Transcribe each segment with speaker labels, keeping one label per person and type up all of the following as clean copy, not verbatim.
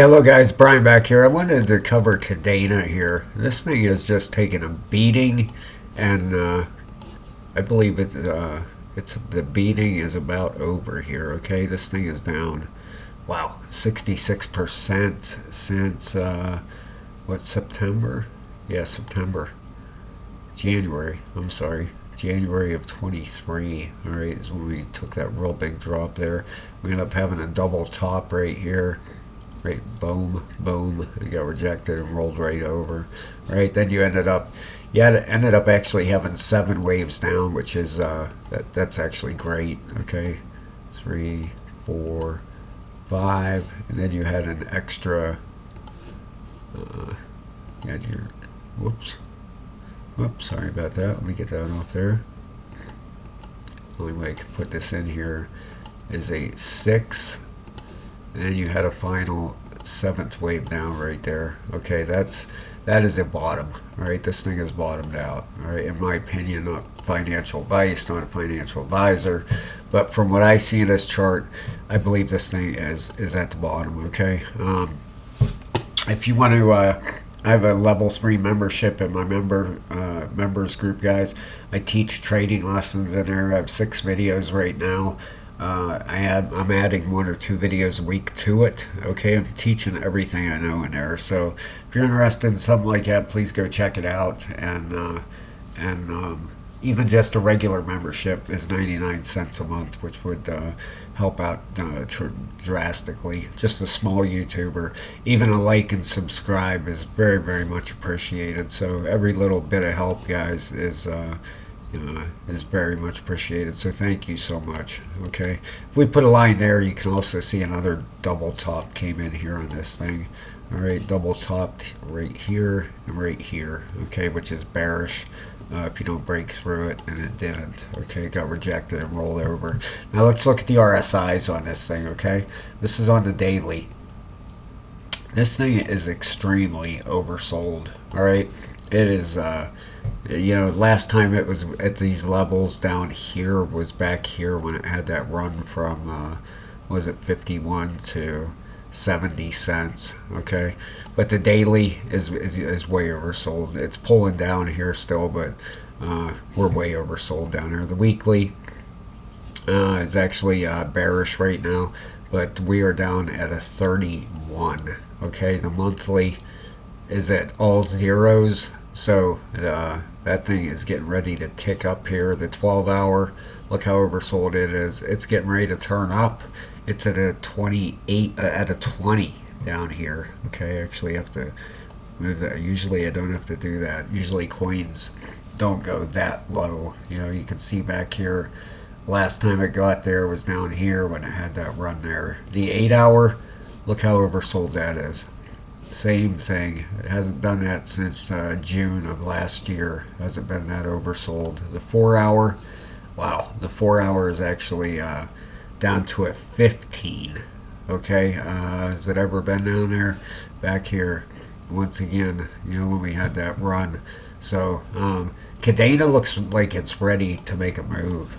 Speaker 1: Hello guys, Brian back here. I wanted to cover Kadena here. This thing is just taking a beating, and I believe it's the beating is about over here. Okay, this thing is down. Wow, 66% since what, September? Yeah, September, January. I'm sorry, January of 23. All right, is when we took that real big drop there. We ended up having a double top right here. Right, boom, boom, it got rejected and rolled right over. Right, then ended up actually having seven waves down, which is that's actually great. Okay, three, four, five, and then you had an extra. You had your, whoops, whoops, sorry about that. Let me get that off there. The only way I can put this in here is a six. And then you had a final seventh wave down right there. Okay, that is a bottom. All right, this thing is bottomed out. All right, in my opinion, not financial advice, not a financial advisor, but from what I see in this chart, I believe this thing is at the bottom. Okay, if you want to. I have a level 3 membership in my members group, guys. I teach trading lessons in there. I have 6 videos right now. I'm adding 1 or 2 videos a week to it. Okay, I'm teaching everything I know in there. So if you're interested in something like that, please go check it out. And even just a regular membership is 99 cents a month, which would help out drastically. Just a small YouTuber. Even a like and subscribe is very, very much appreciated. So every little bit of help, guys, is very much appreciated. So thank you so much. Okay, if we put a line there, you can also see another double top came in here on this thing. All right, double topped right here and right here. Okay, which is bearish. If you don't break through it, and it didn't. Okay, it got rejected and rolled over. Now let's look at the RSIs on this thing. Okay, this is on the daily. This thing is extremely oversold. All right, it is. Last time it was at these levels down here was back here when it had that run from, was it 51 to 70 cents, okay? But the daily is way oversold. It's pulling down here still, but we're way oversold down here. The weekly is actually bearish right now, but we are down at a 31, okay? The monthly is at all zeros. So that thing is getting ready to tick up here. The 12-hour, look how oversold it is. It's getting ready to turn up. It's at a 28, at a 20 down here. Okay, I actually have to move that. Usually I don't have to do that. Usually coins don't go that low. You can see back here. Last time it got there was down here when it had that run there. The 8-hour, look how oversold that is. Same thing. It hasn't done that since June of last year. Hasn't been that oversold. The 4-hour, wow, the 4-hour is actually down to a 15. Okay, has it ever been down there? Back here, once again, when we had that run. So Kadena looks like it's ready to make a move.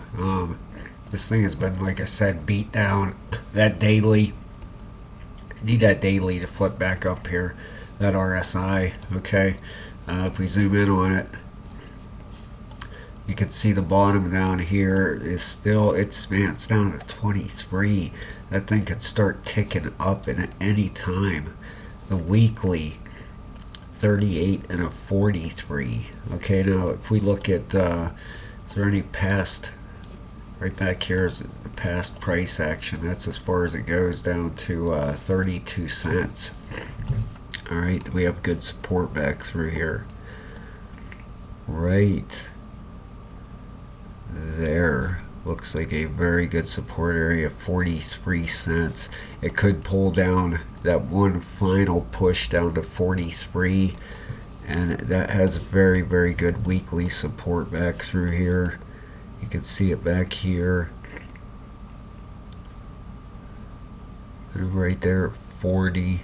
Speaker 1: This thing has been, like I said, beat down. That daily. Need that daily to flip back up here, that RSI. Okay, if we zoom in on it, you can see the bottom down here is still, it's down to 23. That thing could start ticking up at any time. The weekly 38 and a 43. Okay, now if we look at is there any past, right back here is the past price action. That's as far as it goes, down to 32 cents. All right, we have good support back through here. Right there looks like a very good support area, 43 cents. It could pull down that one final push down to 43, and that has very, very good weekly support back through here. You can see it back here. And right there, 40.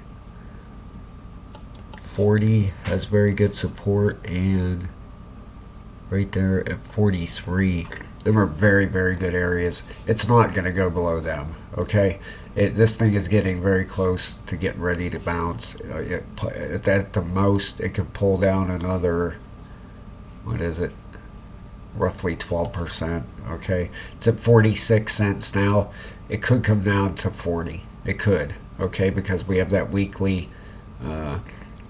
Speaker 1: 40 has very good support, and right there at 43. Them are very, very good areas. It's not going to go below them. Okay, this thing is getting very close to getting ready to bounce. At the most, it could pull down another. What is it? Roughly 12%. Okay, it's at 46 cents now. It could come down to 40. It could. Okay, because we have that weekly.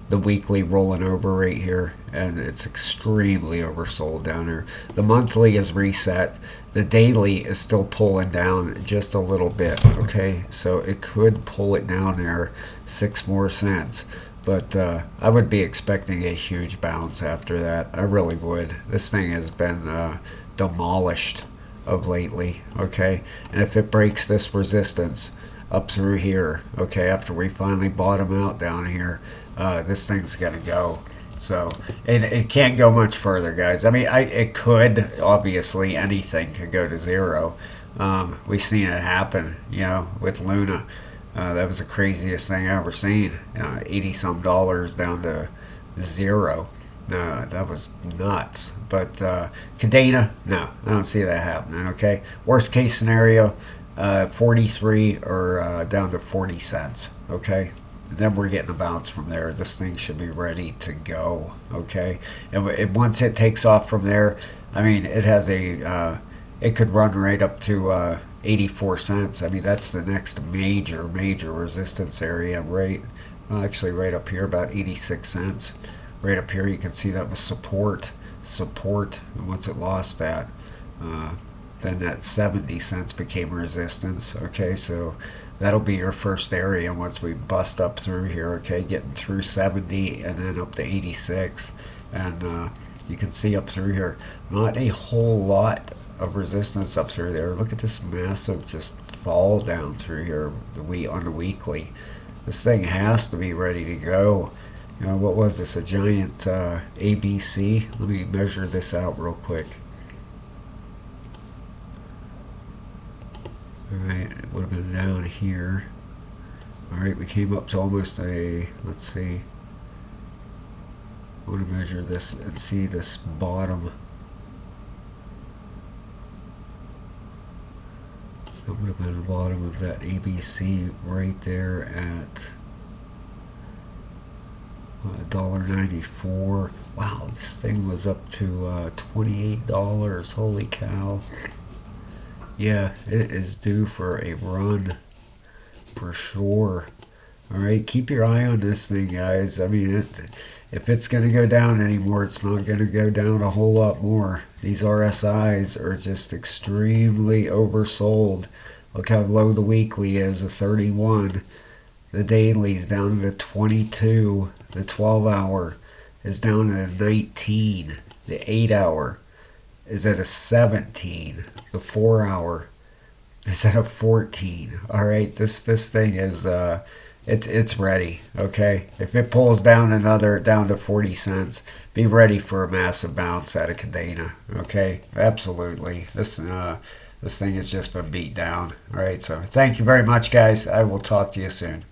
Speaker 1: The weekly rolling over right here, and it's extremely oversold down here. The monthly is reset. The daily is still pulling down just a little bit. Okay, so it could pull it down there 6 more cents, but I would be expecting a huge bounce after that. I really would. This thing has been demolished of lately. Okay, and if it breaks this resistance up through here, okay, after we finally bottom out down here, this thing's gonna go. So it can't go much further, guys. I mean, it could, obviously anything could go to zero. We've seen it happen, with Luna. That was the craziest thing I ever seen. 80 some dollars down to zero. That was nuts. But Kadena, no, I don't see that happening. Okay, worst case scenario, 43 or down to 40 cents. Okay, and then we're getting a bounce from there. This thing should be ready to go. Okay, and once it takes off from there, I mean, it has it could run right up to 84 cents. I mean, that's the next major resistance area, right? Well, actually, right up here, about 86 cents. Right up here, you can see that was support. And once it lost that, then that 70 cents became resistance. Okay, so that'll be your first area once we bust up through here. Okay, getting through 70 and then up to 86, and you can see up through here, not a whole lot of resistance up through there. Look at this massive just fall down through here on the weekly. This thing has to be ready to go. What was this? A giant ABC? Let me measure this out real quick. Alright, it would have been down here. Alright, we came up to almost let's see. I want to measure this and see this bottom. That would have been the bottom of that ABC right there at $1.94. Wow, this thing was up to $28. Holy cow. Yeah, it is due for a run for sure. Alright, keep your eye on this thing, guys. I mean, if it's going to go down anymore, it's not going to go down a whole lot more. These RSIs are just extremely oversold. Look how low the weekly is, a 31. The daily's down to 22. The 12-hour is down to 19. The 8-hour is at a 17. The 4-hour is at a 14. All right, this thing is it's ready. Okay, if it pulls down down to 40 cents, be ready for a massive bounce out of Kadena. Okay, absolutely. This thing has just been beat down. All right, so thank you very much, guys. I will talk to you soon.